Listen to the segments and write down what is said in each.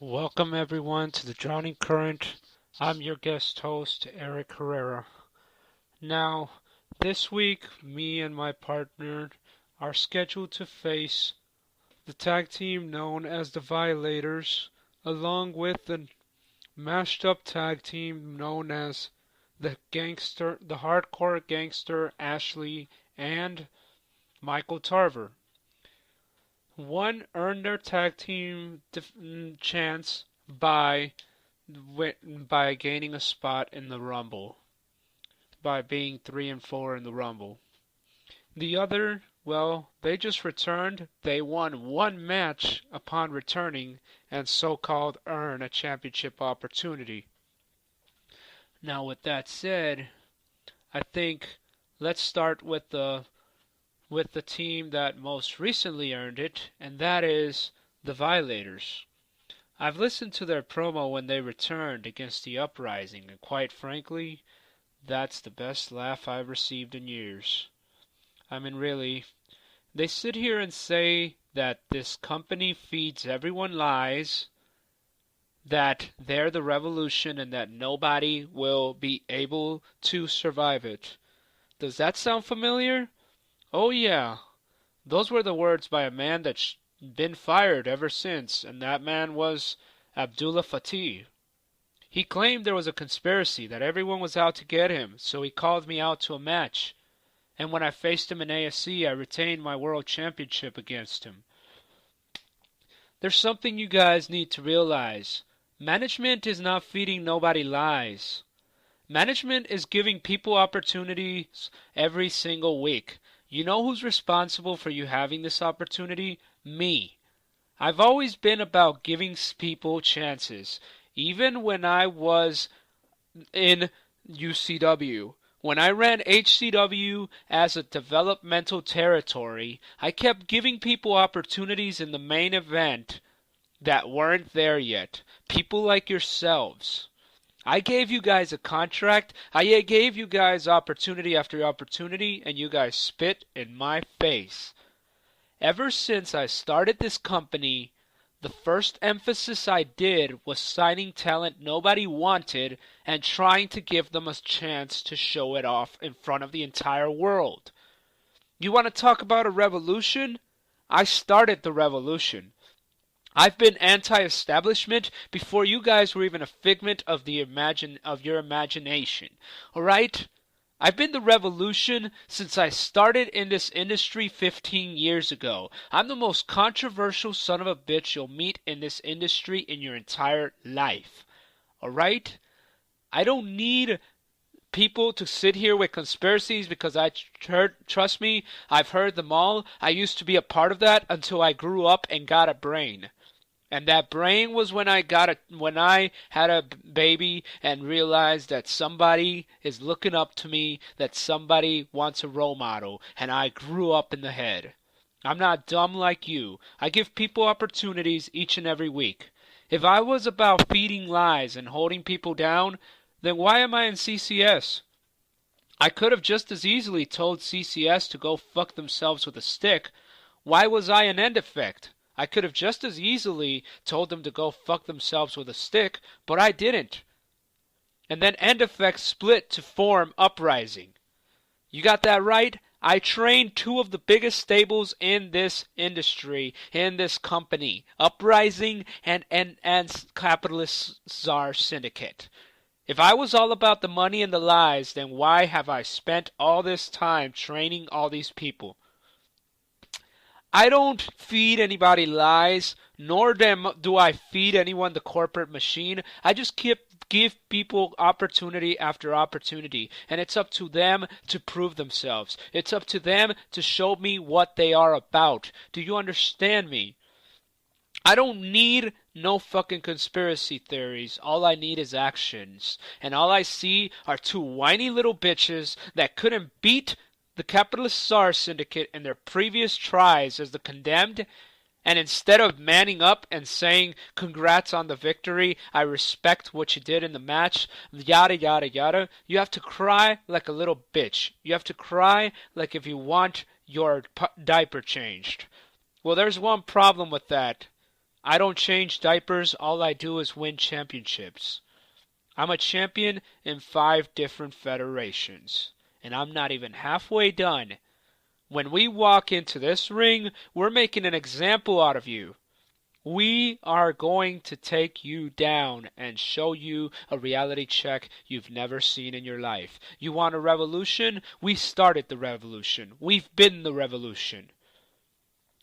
Welcome everyone to the Drowning Current. I'm your guest host, Eric Herrera. Now, this week, me and my partner are scheduled to face the tag team known as the Violators, along with the mashed up tag team known as the hardcore gangster Ashley and Michael Tarver. One earned their tag team chance by gaining a spot in the Rumble, by being 3 and 4 in the Rumble. The other, well, they just returned. They won one match upon returning and so-called earn a championship opportunity. Now, with that said, I think let's start with the team that most recently earned it, and that is the Violators. I've listened to their promo when they returned against the Uprising, and quite frankly, that's the best laugh I've received in years. I mean, really, they sit here and say that this company feeds everyone lies, that they're the revolution, and that nobody will be able to survive it. Does that sound familiar? Oh, yeah. Those were the words by a man that's been fired ever since, and that man was Abdullah Fatih. He claimed there was a conspiracy, that everyone was out to get him, so he called me out to a match. And when I faced him in ASC, I retained my world championship against him. There's something you guys need to realize. Management is not feeding nobody lies. Management is giving people opportunities every single week. You know who's responsible for you having this opportunity? Me. I've always been about giving people chances. Even when I was in UCW. When I ran HCW as a developmental territory, I kept giving people opportunities in the main event that weren't there yet. People like yourselves. I gave you guys a contract. I gave you guys opportunity after opportunity, and you guys spit in my face. Ever since I started this company, the first emphasis I did was signing talent nobody wanted and trying to give them a chance to show it off in front of the entire world. You want to talk about a revolution? I started the revolution. I've been anti-establishment before you guys were even a figment of your imagination. All right? I've been the revolution since I started in this industry 15 years ago. I'm the most controversial son of a bitch you'll meet in this industry in your entire life. All right? I don't need people to sit here with conspiracies because trust me, I've heard them all. I used to be a part of that until I grew up and got a brain. And that brain was when I had a baby and realized that somebody is looking up to me, that somebody wants a role model, and I grew up in the head. I'm not dumb like you. I give people opportunities each and every week. If I was about feeding lies and holding people down, then why am I in CCS? I could have just as easily told CCS to go fuck themselves with a stick. Why was I an end effect? I could have just as easily told them to go fuck themselves with a stick, but I didn't. And then End Effect split to form Uprising. You got that right? I trained two of the biggest stables in this industry, in this company, Uprising and Capitalist Czar Syndicate. If I was all about the money and the lies, then why have I spent all this time training all these people? I don't feed anybody lies, nor do I feed anyone the corporate machine. I just give people opportunity after opportunity, and it's up to them to prove themselves. It's up to them to show me what they are about. Do you understand me? I don't need no fucking conspiracy theories. All I need is actions. And all I see are two whiny little bitches that couldn't beat the Capitalist Czar Syndicate in their previous tries as the condemned, and instead of manning up and saying, congrats on the victory, I respect what you did in the match, yada yada yada, you have to cry like a little bitch. You have to cry like if you want your diaper changed. Well, there's one problem with that. I don't change diapers. All I do is win championships. I'm a champion in 5 different federations. And I'm not even halfway done. When we walk into this ring, we're making an example out of you. We are going to take you down and show you a reality check you've never seen in your life. You want a revolution? We started the revolution. We've been the revolution.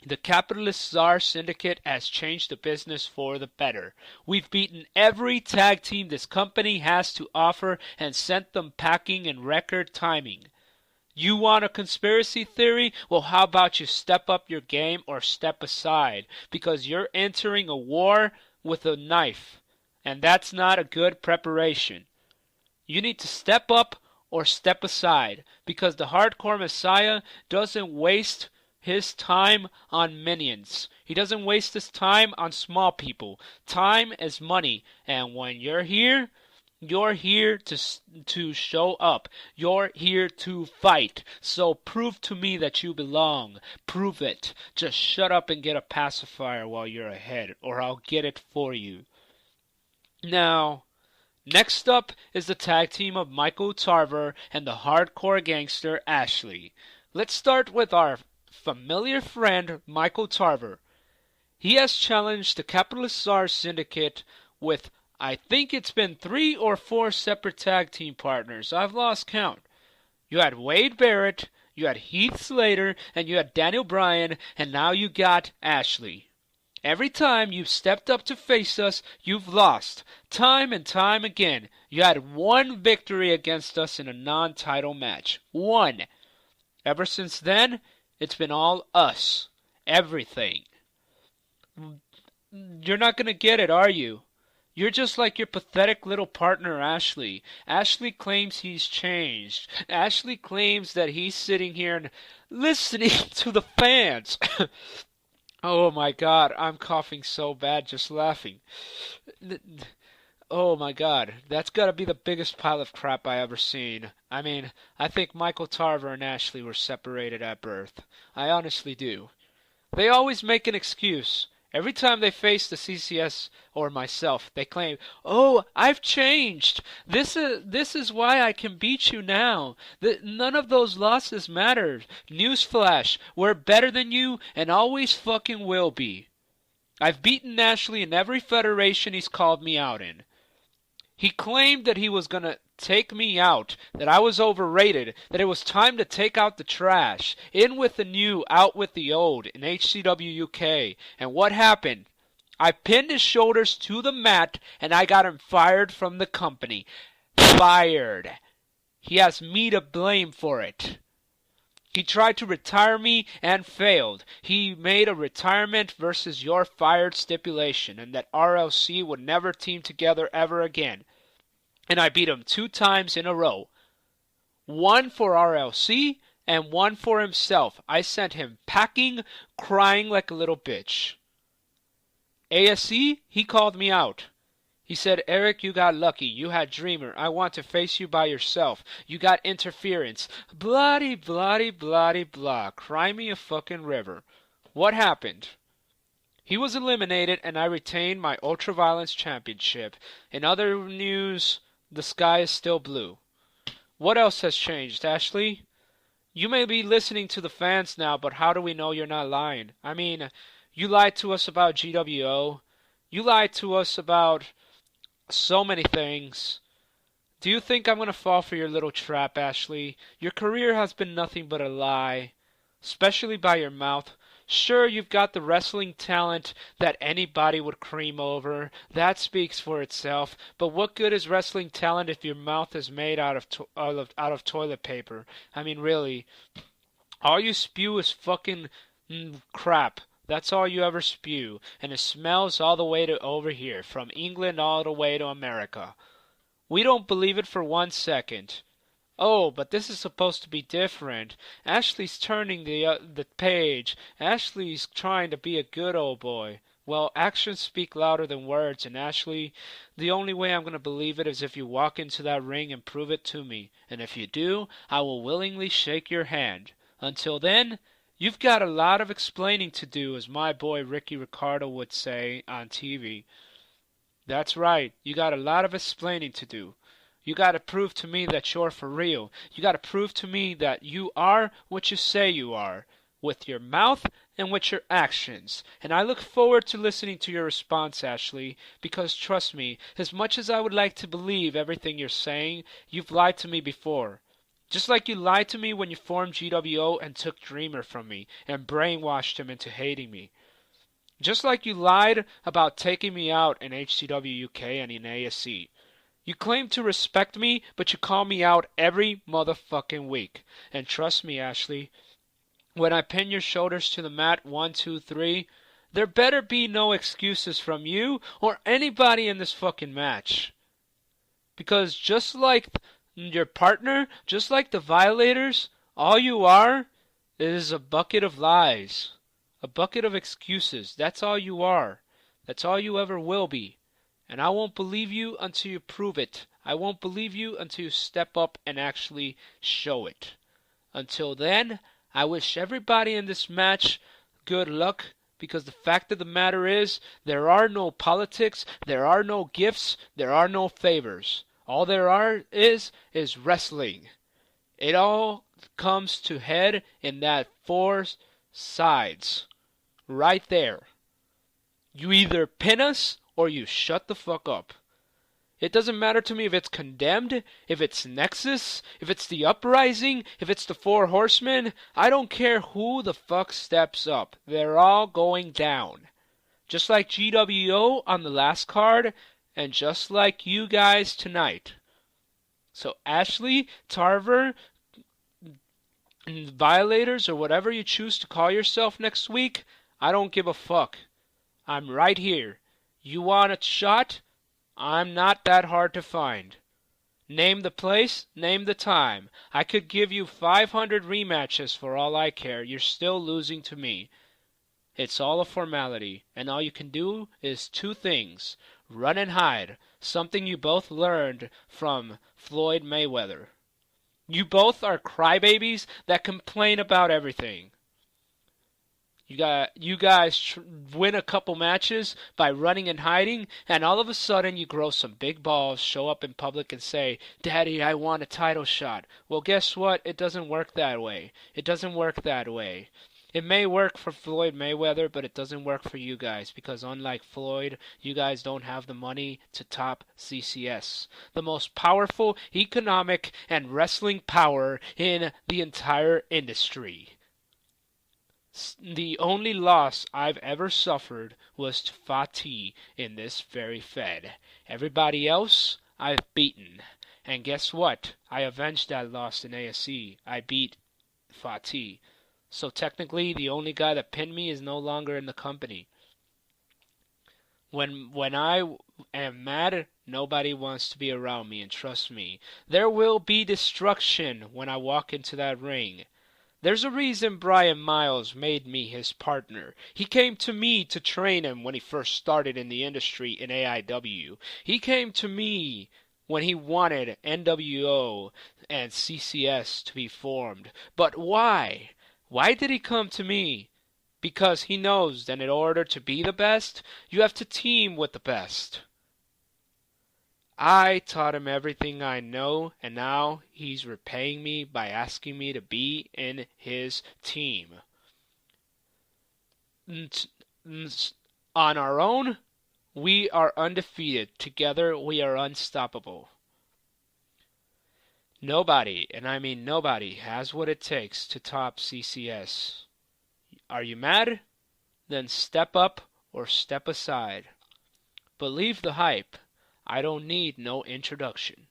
The capitalist czar syndicate has changed the business for the better. We've beaten every tag team this company has to offer and sent them packing in record timing. You want a conspiracy theory? Well, how about you step up your game or step aside? Because you're entering a war with a knife. And that's not a good preparation. You need to step up or step aside. Because the hardcore messiah doesn't waste his time on minions. He doesn't waste his time on small people. Time is money. And when you're here to show up. You're here to fight. So prove to me that you belong. Prove it. Just shut up and get a pacifier while you're ahead, or I'll get it for you. Now, next up is the tag team of Michael Tarver and the hardcore gangster Ashley. Let's start with our familiar friend Michael Tarver. He has challenged the Capitalist Czar Syndicate with I think it's been 3 or 4 separate tag team partners. I've lost count. You had Wade Barrett, you had Heath Slater, and you had Daniel Bryan, and now you got Ashley. Every time you've stepped up to face us, you've lost. Time and time again. You had 1 victory against us in a non-title match. 1. Ever since then, it's been all us. Everything. You're not going to get it, are you? You're just like your pathetic little partner, Ashley. Ashley claims he's changed. Ashley claims that he's sitting here and listening to the fans. Oh my God, I'm coughing so bad just laughing. Oh my God, that's gotta be the biggest pile of crap I ever seen. I mean, I think Michael Tarver and Ashley were separated at birth. I honestly do. They always make an excuse. Every time they face the CCS or myself, they claim, "Oh, I've changed. This is why I can beat you now. None of those losses mattered. Newsflash, we're better than you and always fucking will be. I've beaten Ashley in every federation he's called me out in." He claimed that he was going to take me out, that I was overrated, that it was time to take out the trash. In with the new, out with the old in HCW UK. And what happened? I pinned his shoulders to the mat and I got him fired from the company. Fired. He has me to blame for it. He tried to retire me and failed. He made a retirement versus you're fired stipulation and that RLC would never team together ever again. And I beat him 2 times in a row. 1 for RLC and 1 for himself. I sent him packing, crying like a little bitch. ASE, he called me out. He said, "Eric, you got lucky. You had Dreamer. I want to face you by yourself. You got interference. Bloody, bloody, bloody, blah. Cry me a fucking river." What happened? He was eliminated and I retained my Ultraviolence Championship. In other news, the sky is still blue. What else has changed, Ashley? You may be listening to the fans now, but how do we know you're not lying? I mean, you lied to us about GWO. You lied to us about so many things. Do you think I'm going to fall for your little trap, Ashley? Your career has been nothing but a lie, especially by your mouth. Sure, you've got the wrestling talent that anybody would cream over. That speaks for itself. But what good is wrestling talent if your mouth is made out of toilet paper? I mean, really. All you spew is fucking crap. That's all you ever spew. And it smells all the way to over here, from England all the way to America. We don't believe it for 1 second. Oh, but this is supposed to be different. Ashley's turning the page. Ashley's trying to be a good old boy. Well, actions speak louder than words, and Ashley, the only way I'm going to believe it is if you walk into that ring and prove it to me. And if you do, I will willingly shake your hand. Until then, You've got a lot of explaining to do, as my boy Ricky Ricardo would say on TV. That's right. You got a lot of explaining to do. You got to prove to me that you're for real. You got to prove to me that you are what you say you are, with your mouth and with your actions. And I look forward to listening to your response, Ashley, because trust me, as much as I would like to believe everything you're saying, you've lied to me before. Just like you lied to me when you formed GWO and took Dreamer from me and brainwashed him into hating me. Just like you lied about taking me out in HCW UK and in ASC. You claim to respect me, but you call me out every motherfucking week. And trust me, Ashley, when I pin your shoulders to the mat 1, 2, 3, there better be no excuses from you or anybody in this fucking match. Because just like your partner, just like the Violators, all you are is a bucket of lies. A bucket of excuses. That's all you are. That's all you ever will be. And I won't believe you until you prove it. I won't believe you until you step up and actually show it. Until then, I wish everybody in this match good luck, because the fact of the matter is, there are no politics, there are no gifts, there are no favors. All there is wrestling. It all comes to head in that 4 sides. Right there. You either pin us or you shut the fuck up. It doesn't matter to me if it's Condemned, if it's Nexus, if it's the Uprising, if it's the 4 Horsemen. I don't care who the fuck steps up. They're all going down. Just like GWO on the last card, and just like you guys tonight. So Ashley, Tarver, Violators, or whatever you choose to call yourself next week, I don't give a fuck. I'm right here. You want a shot? I'm not that hard to find. Name the place, name the time. I could give you 500 rematches for all I care. You're still losing to me. It's all a formality, and all you can do is 2 things. Run and hide, something you both learned from Floyd Mayweather. You both are crybabies that complain about everything. You guys win a couple matches by running and hiding, and all of a sudden you grow some big balls, show up in public and say, "Daddy, I want a title shot." Well, guess what? It doesn't work that way. It doesn't work that way. It may work for Floyd Mayweather, but it doesn't work for you guys, because unlike Floyd, you guys don't have the money to top CCS, the most powerful economic and wrestling power in the entire industry. The only loss I've ever suffered was to Fatih in this very Fed. Everybody else, I've beaten. And guess what? I avenged that loss in ASC. I beat Fatih. So technically, the only guy that pinned me is no longer in the company. When I am mad, nobody wants to be around me, and trust me, there will be destruction when I walk into that ring. There's a reason Brian Miles made me his partner. He came to me to train him when he first started in the industry in AIW. He came to me when he wanted NWO and CCS to be formed. But why? Why did he come to me? Because he knows that in order to be the best, you have to team with the best. I taught him everything I know, and now he's repaying me by asking me to be in his team. On our own, we are undefeated. Together, we are unstoppable. Nobody, and I mean nobody, has what it takes to top CCS. Are you mad? Then step up or step aside. But leave the hype. I don't need no introduction.